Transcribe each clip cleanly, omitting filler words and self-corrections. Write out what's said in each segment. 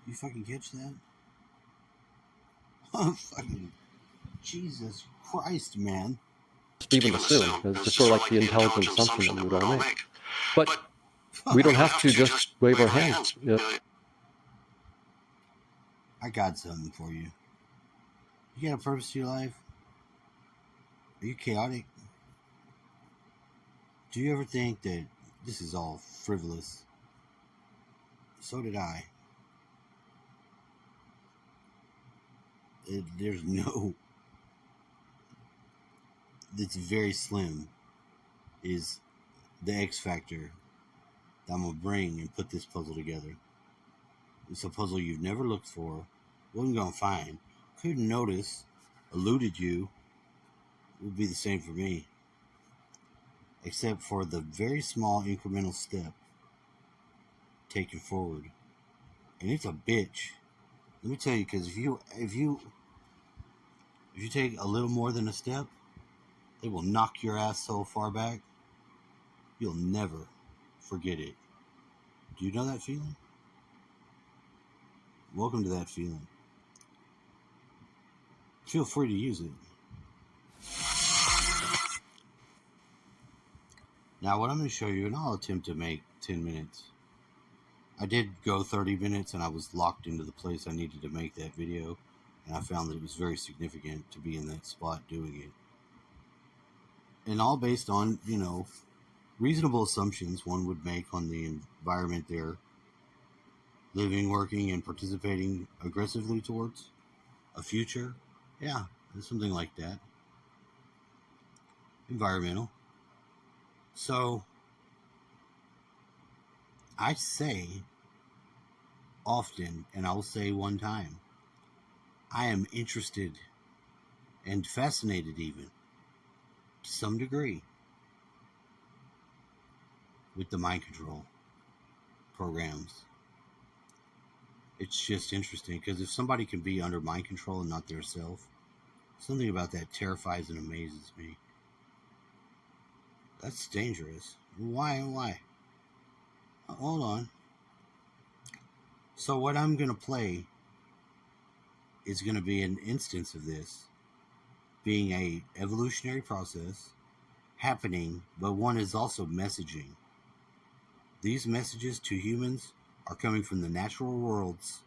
You fucking catch that? Oh, fucking Jesus Christ, man. Even assume. It's just sort of like the intelligent assumption that we would all make. But we don't have to just wave our hands. I got something for you. You got a purpose to your life? Are you chaotic? Do you ever think that this is all frivolous? So did I. There's no... It's very slim is the X factor that I'm going to bring and put this puzzle together. It's a puzzle you've never looked for, wasn't going to find, couldn't notice, eluded you. It would be the same for me. Except for the very small incremental step taken forward. And it's a bitch. Let me tell you, because if you take a little more than a step, it will knock your ass so far back, you'll never forget it. Do you know that feeling? Welcome to that feeling. Feel free to use it. Now, what I'm going to show you, and I'll attempt to make 10 minutes. I did go 30 minutes, and I was locked into the place I needed to make that video, and I found that it was very significant to be in that spot doing it. And all based on, reasonable assumptions one would make on the environment they're living, working, and participating aggressively towards. A future. Yeah, something like that. Environmental. So, I say often, and I'll say one time, I am interested and fascinated even, to some degree, with the mind control programs. It's just interesting, because if somebody can be under mind control and not their self, something about that terrifies and amazes me. That's dangerous. Why? Hold on. So what I'm going to play is going to be an instance of this being a evolutionary process happening, but one is also messaging. These messages to humans are coming from the natural world's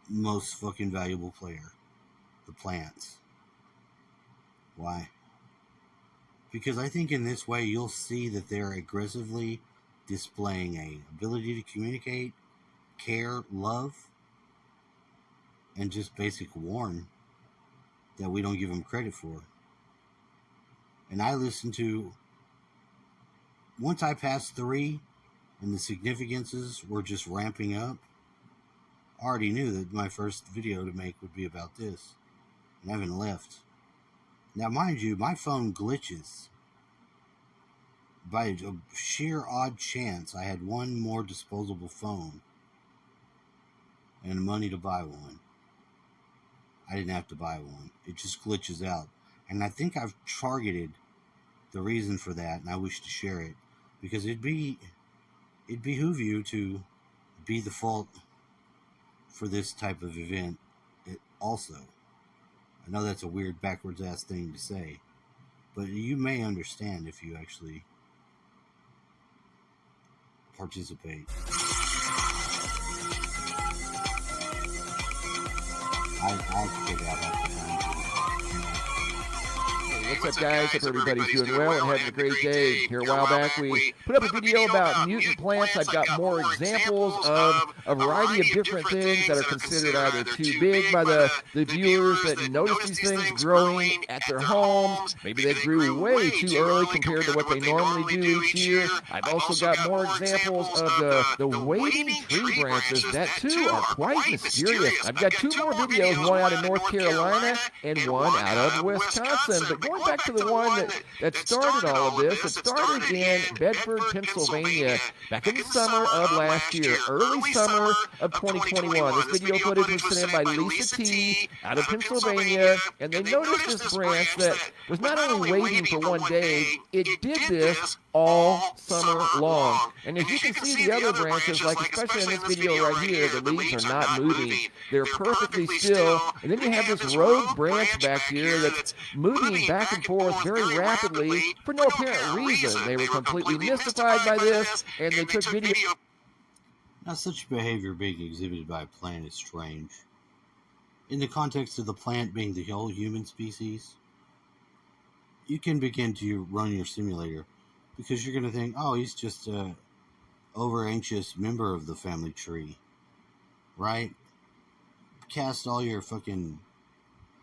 most fucking valuable player, the plants. Why? Because I think in this way you'll see that they're aggressively displaying a ability to communicate, care, love, and just basic warn that we don't give them credit for. And I listened to, once I passed 3 and the significances were just ramping up, I already knew that my first video to make would be about this. And I haven't left. Now, mind you, my phone glitches. By a sheer odd chance, I had one more disposable phone and money to buy one. I didn't have to buy one. It just glitches out. And I think I've targeted the reason for that, and I wish to share it, because it'd behoove you to be the fault for this type of event also. I know that's a weird backwards ass thing to say, but you may understand if you actually participate. I'll figure out how to find you. What's up, guys? Hope everybody's doing well and having a great day. Here a while back, we put up a video about mutant plants. I've got more examples of a variety of different things that are considered either too big by the viewers that notice these things growing at their homes. Maybe they grew way too early compared to what they normally do each year. I've also got more examples of the waiting tree branches that, too, are quite mysterious. I've got 2 more videos, one out of North Carolina and one out of Wisconsin. But going going back to the one that started all of this, it started in Bedford, Pennsylvania, back in the summer of last year, early summer of 2021. This video footage was sent in by Lisa T. out of Pennsylvania, and they noticed this branch that was not only waiting for one day, it did this all summer long. And as you can see, the other branches, like especially in this video right here, the leaves are not moving. They're perfectly still. And then you have this rogue branch back here that's moving back and forth very rapidly for no apparent reason. They were completely mystified by this, and they took video. Now, such behavior being exhibited by a plant is strange. In the context of the plant being the whole human species, you can begin to run your simulator because you're going to think, oh, he's just a over-anxious member of the family tree, right? Cast all your fucking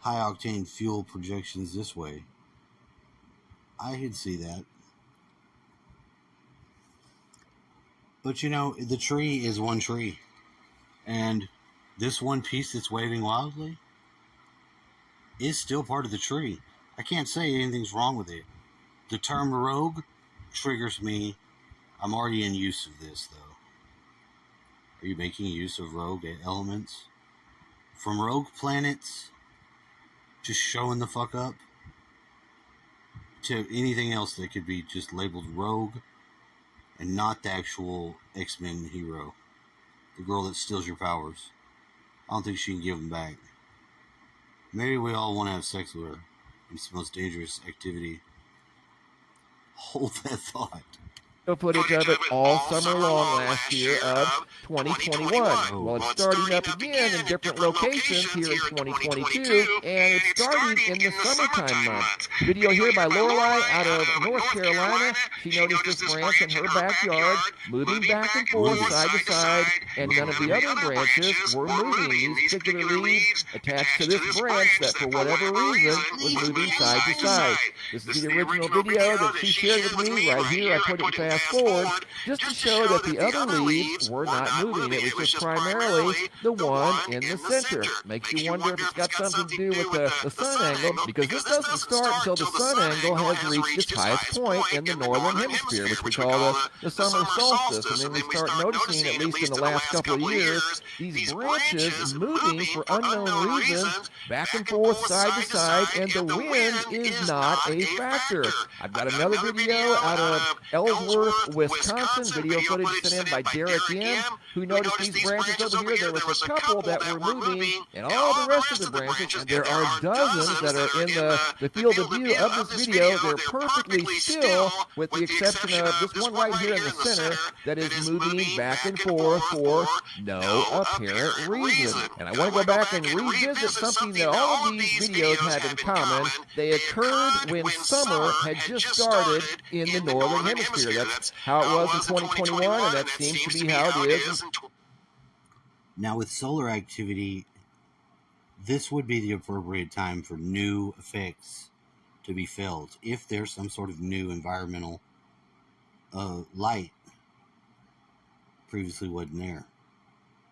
high-octane fuel projections this way. I could see that. But, you know, the tree is one tree. And this one piece that's waving wildly is still part of the tree. I can't say anything's wrong with it. The term rogue triggers me. I'm already in use of this, though. Are you making use of rogue elements? From rogue planets, just showing the fuck up, to anything else that could be just labeled rogue and not the actual X-Men hero. The girl that steals your powers. I don't think she can give them back. Maybe we all want to have sex with her. It's the most dangerous activity. Hold that thought. Footage of it all summer long last year of 2021. Well, it's starting up again in different locations here in 2022, and it's starting in the summertime months. Video here by Lorelei out of North Carolina. She noticed this branch in her backyard moving back and forth, side to side, and none of the other branches were moving. These particular leaves attached to this branch that, for whatever reason, was moving side to side. This is the original video that she shared with me right here. I put it fast forward just to show that the other leaves were not moving. It was just primarily the one in the center. Makes you wonder if it's got something to do with the sun angle, because this doesn't start until the sun angle has reached its highest point in the northern hemisphere, which we call the summer solstice. And then we start noticing, at least in the last couple of years, these branches moving for unknown reasons back and forth, side to side, and the wind is not a factor. I've got another video out of Ellsworth, Wisconsin, video footage sent in by Derek M., who noticed these branches over here. There was a couple that were moving, and all the rest of the branches, and there are dozens that are in the field of view of this video. They're perfectly still, with the exception of this one right here in the center that is moving back and forth for no apparent reason. And I want to go back and revisit something that all of these videos have in common. They occurred when summer had just started in the northern hemisphere. That's how it was in 2021, and that seems to be how it is. Now, with solar activity, this would be the appropriate time for new effects to be felt if there's some sort of new environmental light previously wasn't there.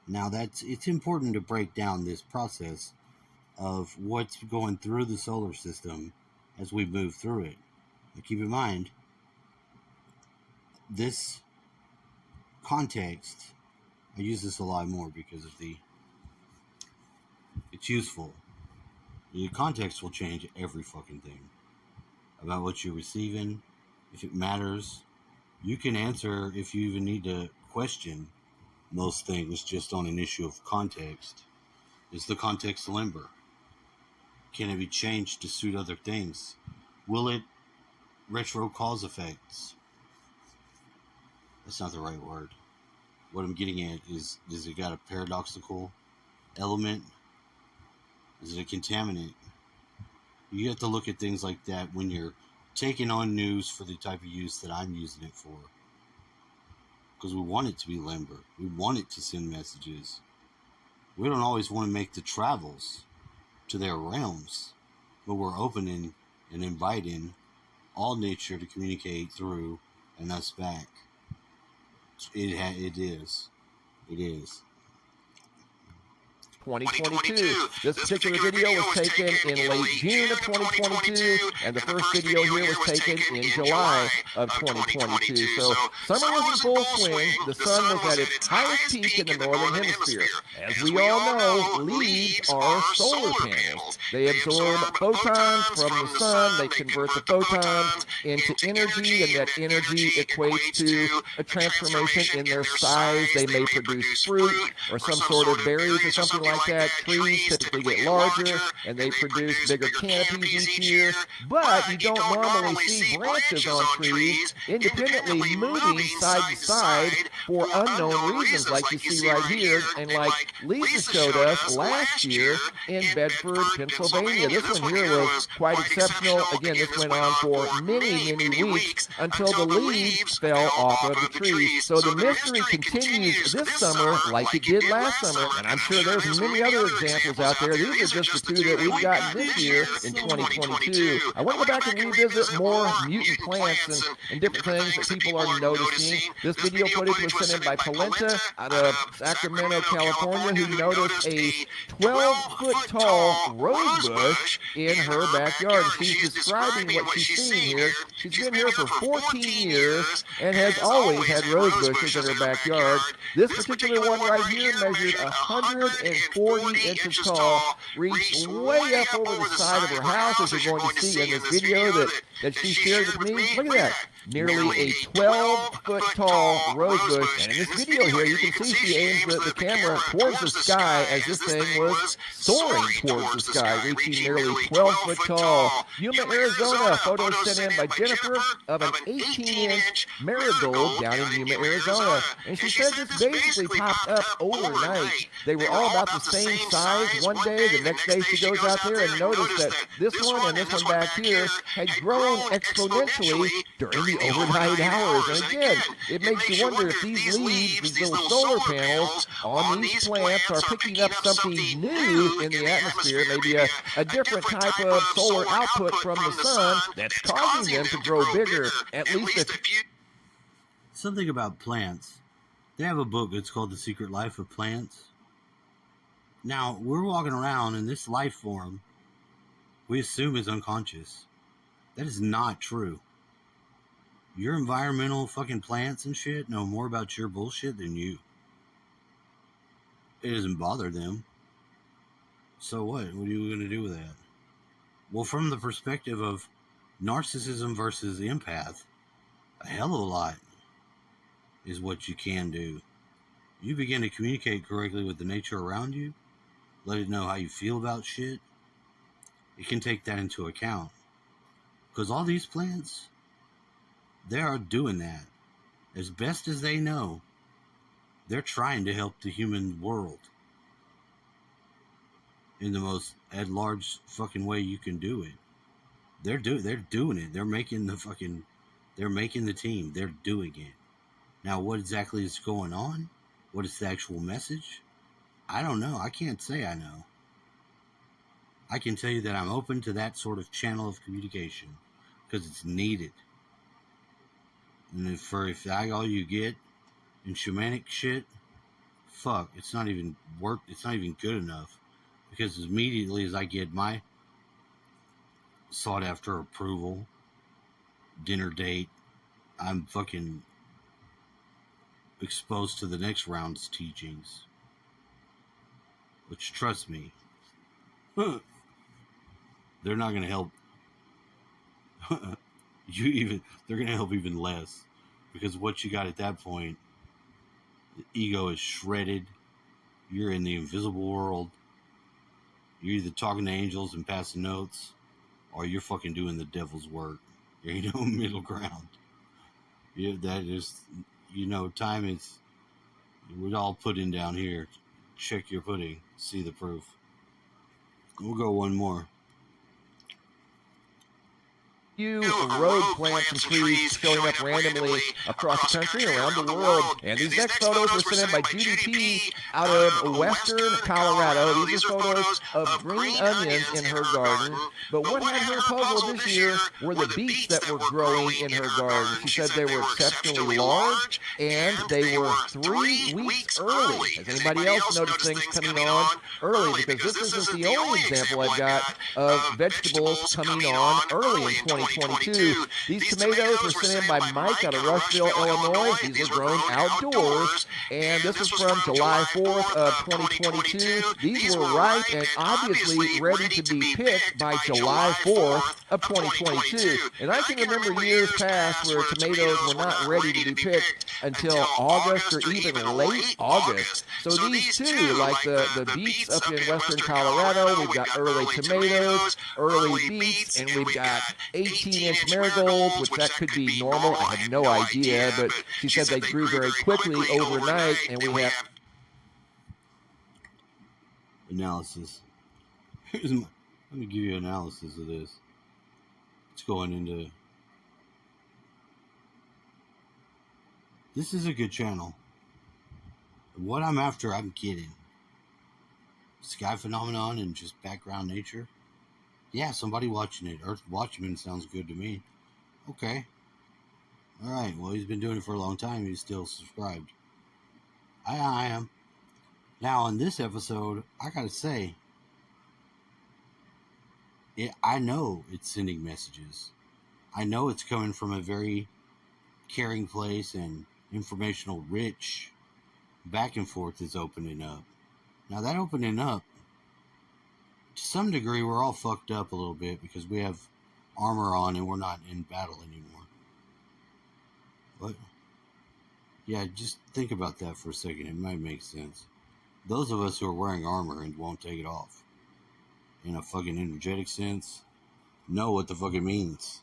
Now, it's important to break down this process of what's going through the solar system as we move through it. Now, keep in mind, this context, I use this a lot more because of it's useful. The context will change every fucking thing about what you're receiving. If it matters, you can answer if you even need to question most things just on an issue of context. Is the context limber? Can it be changed to suit other things? Will it retro cause effects? That's not the right word. What I'm getting at is, does it got a paradoxical element? Is it a contaminant? You have to look at things like that when you're taking on news for the type of use that I'm using it for. Because we want it to be limber. We want it to send messages. We don't always want to make the travels to their realms, but we're opening and inviting all nature to communicate through and us back. It is. 2022. This particular video was taken in late June of 2022, and the first video here was taken in July of 2022. So summer was in full swing. The sun was at its highest peak in the northern hemisphere. As we all know, leaves are solar panels. They absorb photons from the sun. They convert the photons into energy, and that energy equates to a transformation in their size. They may produce fruit or some sort of berries or something like that. Trees typically get larger, and they produce bigger canopies each year. But you don't normally see branches on trees independently moving side to side for unknown reasons, like you see right here, and like Lisa showed us last year in Bedford, Pennsylvania. This one here was quite exceptional. Again, this went on for many, many weeks until the leaves fell off of the tree. So the mystery continues this summer like it did last summer, and I'm sure there's many other examples out there. These are just the two that we've gotten this year in 2022. I want to go back and revisit more mutant plants and different things that people are noticing. This video footage was sent in by Polenta out of Sacramento, California, who noticed a 12-foot tall rose bush in her backyard. She's describing what she's seeing here. She's been here for 14 years and has always had rose bushes in her backyard. This particular one right here measured 140 inches tall, reached way up over the side of her house, as you're going to see in this video that she shared with me. Look at that. Nearly a 12-foot tall rose bush. And in this video here, you can see she aims the camera towards the sky as this thing was soaring towards the sky, reaching nearly 12-foot tall. Yuma, Arizona. Photos sent in by Jennifer of an 18-inch marigold down in Yuma, Arizona. And she said this basically popped up overnight. They were all about the same size one day. The next day she goes out there and noticed that this one and this one back here had grown exponentially during the overnight hours. And again, it makes you wonder if these leaves, these little solar panels on these plants are picking up something new in the atmosphere, maybe a different type of solar output from the sun that's causing them to grow bigger, at least a few. Something about plants. They have a book, it's called The Secret Life of Plants. Now, we're walking around in this life form we assume is unconscious. That is not true. Your environmental fucking plants and shit know more about your bullshit than you. It doesn't bother them. So what? What are you going to do with that? Well, from the perspective of narcissism versus empath, a hell of a lot is what you can do. You begin to communicate correctly with the nature around you, let it know how you feel about shit. It can take that into account. Because all these plants, they are doing that. As best as they know, they're trying to help the human world in the most at large fucking way you can do it. They're doing it. They're making the team. They're doing it. Now, what exactly is going on? What is the actual message? I don't know. I can't say I know. I can tell you that I'm open to that sort of channel of communication because it's needed. And if that's all you get in shamanic shit, fuck, it's not even good enough. Because immediately as I get my sought after approval, dinner date, I'm fucking exposed to the next round's teachings. Which, trust me, they're not going to help they're going to help even less. Because what you got at that point, the ego is shredded. You're in the invisible world. You're either talking to angels and passing notes, or you're fucking doing the devil's work. There ain't no middle ground. Yeah, that is, time is, we're all put in down here. Check your pudding. See the proof. We'll go one more. few road plants and trees showing up randomly across the country and around the world. And these next photos were sent in by Judy P. out of western Colorado. These are photos of green onions in her garden. But what had her puzzled this year were the beets that were growing in her garden. She said they were exceptionally large and they were 3 weeks early. Has anybody else noticed things coming on early? Because this isn't the only example I've got of vegetables coming on early in 2022. These tomatoes were sent in by Mike out of Rushville, Illinois. These are grown outdoors, and this was from July 4th of 2022. These were ripe and obviously ready to be picked by July 4th of 2022. And I can remember years past where tomatoes were not ready to be picked until August or even late August. So these two, like the beets up in western Colorado, we've got early tomatoes, early beets, and we've got 18-inch marigolds, which that could be normal. I have no idea, but she said they grew very quickly overnight, and we have analysis. Let me give you an analysis of this. It's going into. This is a good channel. What I'm after, I'm getting. Sky phenomenon and just background nature. Yeah, somebody watching it. Earth Watchman sounds good to me. Okay. Alright, well, he's been doing it for a long time. He's still subscribed. I am. Now, in this episode, I gotta say, I know it's sending messages. I know it's coming from a very caring place and informational rich. Back and forth is opening up. Now, that opening up, to some degree, we're all fucked up a little bit because we have armor on and we're not in battle anymore. But, yeah, just think about that for a second. It might make sense. Those of us who are wearing armor and won't take it off, in a fucking energetic sense, know what the fuck it means.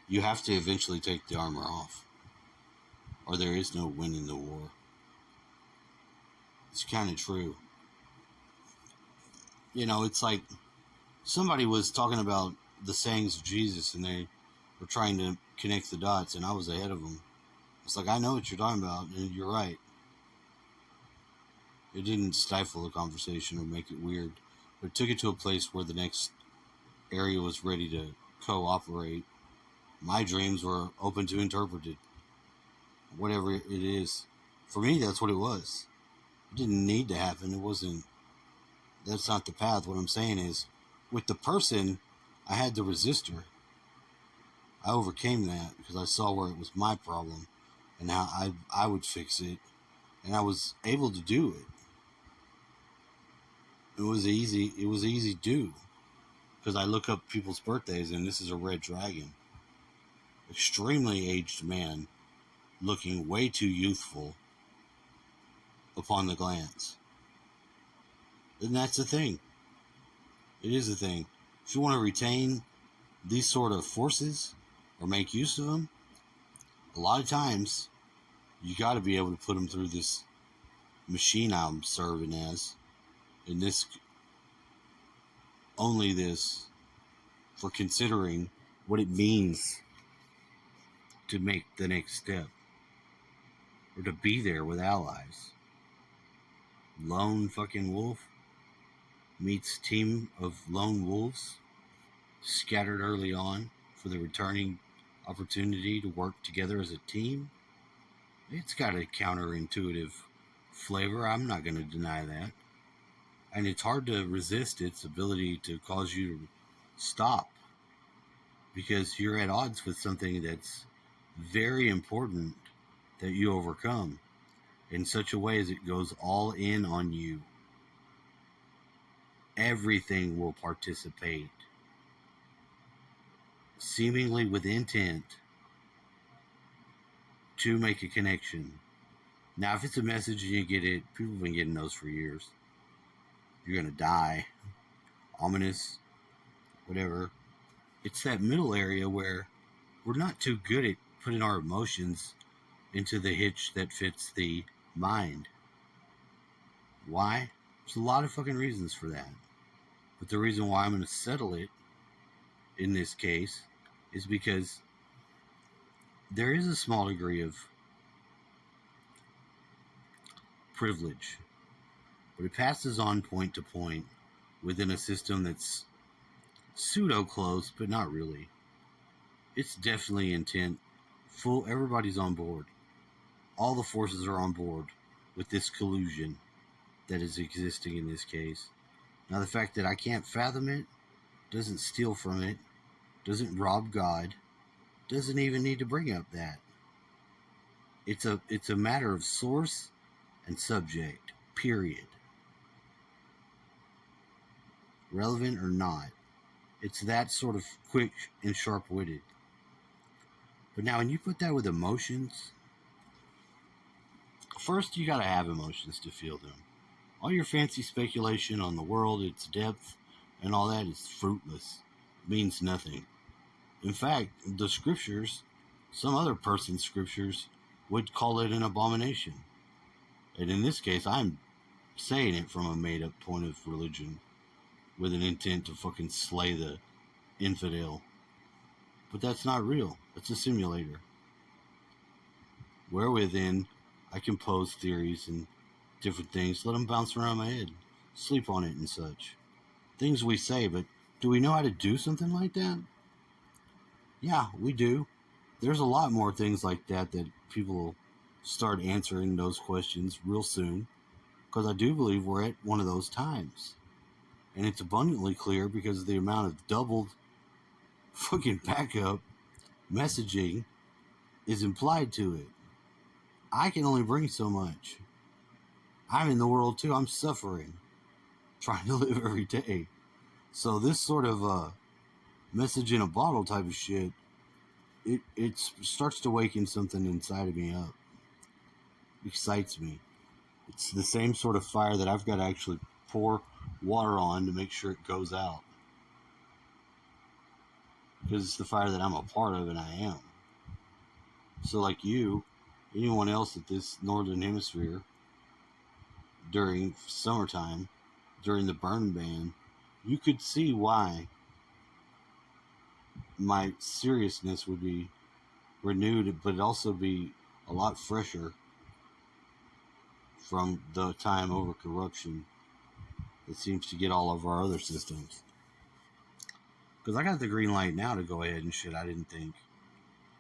You have to eventually take the armor off, or there is no winning the war. It's kind of true. You know, it's like somebody was talking about the sayings of Jesus and they were trying to connect the dots, and I was ahead of them. It's like, I know what you're talking about, and you're right. It didn't stifle the conversation or make it weird, but it took it to a place where the next area was ready to cooperate. My dreams were open to interpret it. Whatever it is. For me, that's what it was. It didn't need to happen. It wasn't. That's not the path. What I'm saying is, with the person, I had the resistor. I overcame that because I saw where it was my problem and how I would fix it. And I was able to do it. It was easy do. Because I look up people's birthdays and this is a red dragon. Extremely aged man, looking way too youthful upon the glance. And that's the thing. It is a thing. If you want to retain these sort of forces or make use of them, a lot of times you got to be able to put them through this machine I'm serving as. And this, only this, for considering what it means to make the next step or to be there with allies. Lone fucking wolf meets team of lone wolves scattered early on for the returning opportunity to work together as a team. It's got a counterintuitive flavor. I'm not going to deny that. And it's hard to resist its ability to cause you to stop because you're at odds with something that's very important that you overcome in such a way as it goes all in on you. Everything will participate, seemingly with intent to make a connection. Now, if it's a message and you get it, people have been getting those for years. You're going to die. Ominous. Whatever. It's that middle area where we're not too good at putting our emotions into the hitch that fits the mind. Why? There's a lot of fucking reasons for that. But the reason why I'm going to settle it in this case is because there is a small degree of privilege, but it passes on point to point within a system that's pseudo-close, but not really. It's definitely intent. Full, everybody's on board. All the forces are on board with this collusion that is existing in this case. Now, the fact that I can't fathom it, doesn't steal from it, doesn't rob God, doesn't even need to bring up that. It's a matter of source and subject, period. Relevant or not. It's that sort of quick and sharp-witted. But now when you put that with emotions, first you gotta have emotions to feel them. All your fancy speculation on the world, its depth, and all that is fruitless. It means nothing. In fact, the scriptures, some other person's scriptures, would call it an abomination. And in this case, I'm saying it from a made-up point of religion with an intent to fucking slay the infidel. But that's not real. It's a simulator. Wherewith then I can pose theories and different things, let them bounce around my head, sleep on it and such. Things we say, but do we know how to do something like that? Yeah, we do. There's a lot more things like that people will start answering those questions real soon, because I do believe we're at one of those times. And it's abundantly clear because of the amount of doubled fucking backup messaging is implied to it. I can only bring so much. I'm in the world too. I'm suffering, trying to live every day. So this sort of message in a bottle type of shit, it starts to waken something inside of me up. It excites me. It's the same sort of fire that I've got to actually pour water on to make sure it goes out. Because it's the fire that I'm a part of, and I am. So like you, anyone else at this northern hemisphere, during summertime, during the burn ban, you could see why my seriousness would be renewed, but also be a lot fresher from the time over corruption that seems to get all of our other systems. Because I got the green light now to go ahead and shit I didn't think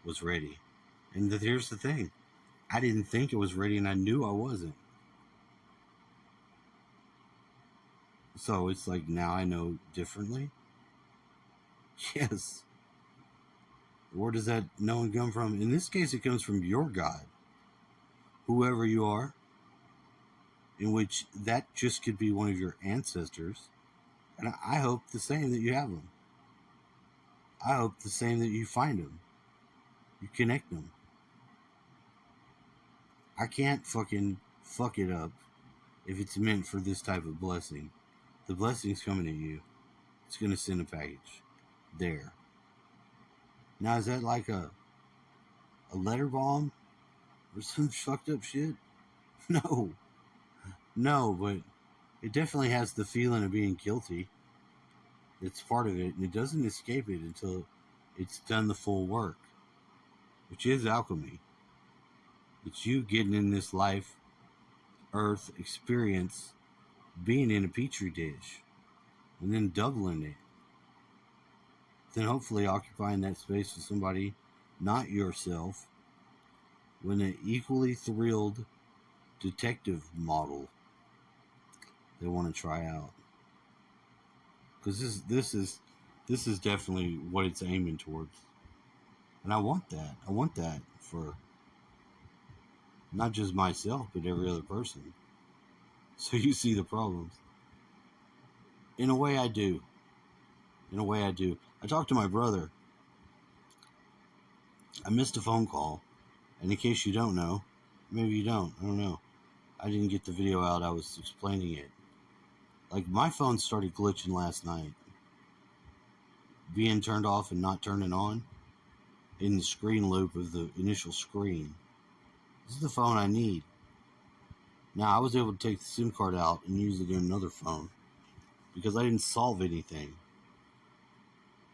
was ready. And here's the thing. I didn't think it was ready, and I knew I wasn't. So it's like now I know differently? Yes. Where does that knowing come from? In this case, it comes from your God. Whoever you are. In which that just could be one of your ancestors. And I hope the same that you have them. I hope the same that you find them. You connect them. I can't fucking fuck it up if it's meant for this type of blessing. The blessing's coming to you. It's going to send a package. There. Now, is that like a letter bomb? Or some fucked up shit? No. No, but it definitely has the feeling of being guilty. It's part of it, and it doesn't escape it until it's done the full work. Which is alchemy. It's you getting in this life, earth experience, being in a petri dish, and then doubling it. Then hopefully occupying that space with somebody, not yourself, with an equally thrilled detective model they want to try out. Because this is definitely what it's aiming towards. And I want that. I want that for not just myself, but every other person. So you see the problems. In a way I do. In a way I do. I talked to my brother. I missed a phone call. And in case you don't know, maybe you don't, I don't know. I didn't get the video out, I was explaining it. Like, my phone started glitching last night. Being turned off and not turning on in the screen loop of the initial screen. This is the phone I need. Now, I was able to take the SIM card out and use it in another phone because I didn't solve anything.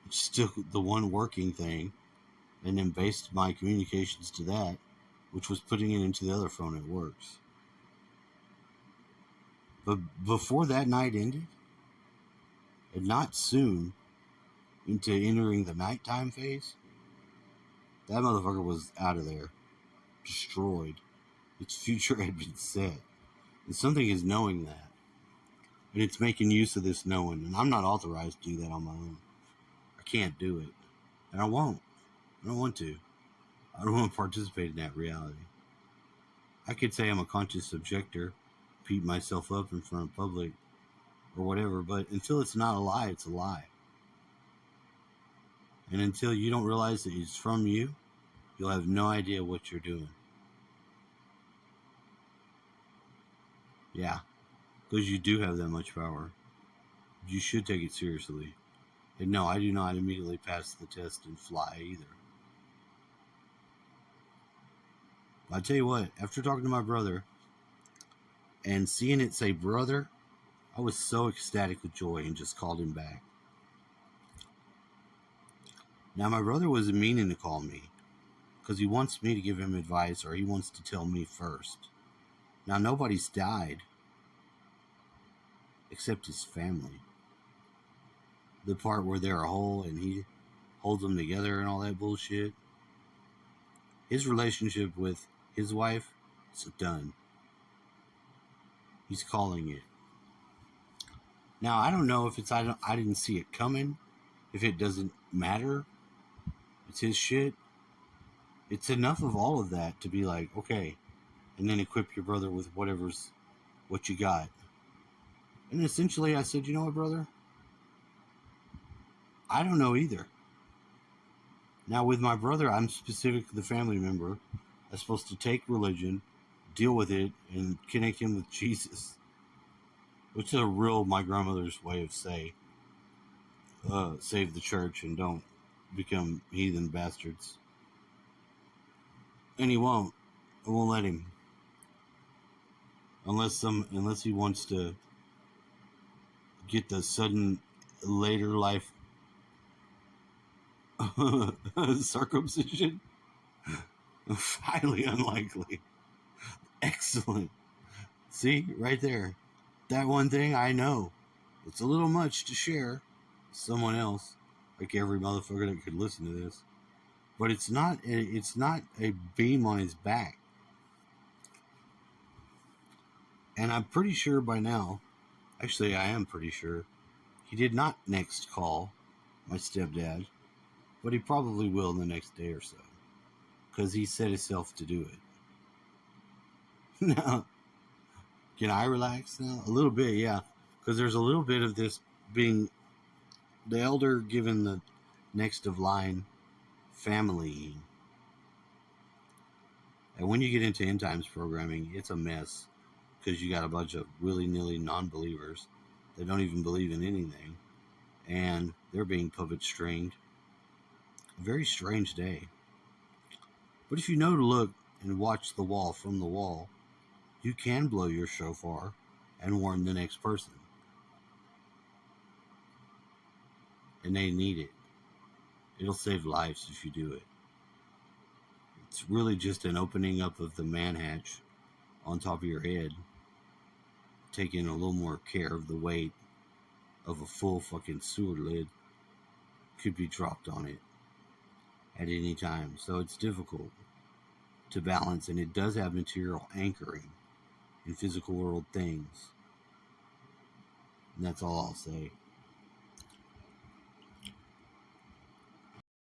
Just took the one working thing and then based my communications to that, which was putting it into the other phone. It works. But before that night ended, and not soon into entering the nighttime phase, that motherfucker was out of there. Destroyed. Its future had been set. And something is knowing that. And it's making use of this knowing. And I'm not authorized to do that on my own. I can't do it. And I won't. I don't want to. I don't want to participate in that reality. I could say I'm a conscious objector, beat myself up in front of public, or whatever, but until it's not a lie, it's a lie. And until you don't realize that it's from you, you'll have no idea what you're doing. Yeah, because you do have that much power. You should take it seriously. And no, I do not immediately pass the test and fly either. I'll tell you what, after talking to my brother and seeing it say brother, I was so ecstatic with joy and just called him back. Now, my brother was meaning to call me because he wants me to give him advice, or he wants to tell me first. Now, nobody's died except his family. The part where they're a whole and he holds them together and all that bullshit. His relationship with his wife is done. He's calling it. Now, I don't know if it's I didn't see it coming, if it doesn't matter. It's his shit. It's enough of all of that to be like, okay, and then equip your brother with what you got. And essentially I said, you know what, brother? I don't know either. Now, with my brother, I'm specific to the family member that's supposed to take religion, deal with it, and connect him with Jesus. Which is my grandmother's way of saying, save the church and don't become heathen bastards. And he won't. I won't let him. Unless he wants to get the sudden later life circumcision. Highly unlikely. Excellent. See, right there. That one thing I know. It's a little much to share with someone else, like every motherfucker that could listen to this. But it's not a beam on his back. And I'm pretty sure by now, actually I am pretty sure, he did not next call my stepdad, but he probably will in the next day or so. Because he set himself to do it. Now, can I relax now? A little bit, yeah. Because there's a little bit of this being the elder given the next of line family. And when you get into end times programming, it's a mess. Because you got a bunch of willy-nilly non-believers that don't even believe in anything. And they're being puppet stringed. A very strange day. But if you know to look and watch the wall from the wall, you can blow your shofar and warn the next person. And they need it. It'll save lives if you do it. It's really just an opening up of the man hatch on top of your head, taking a little more care of the weight of a full fucking sewer lid could be dropped on it at any time. So it's difficult to balance, and it does have material anchoring in physical world things. And that's all I'll say.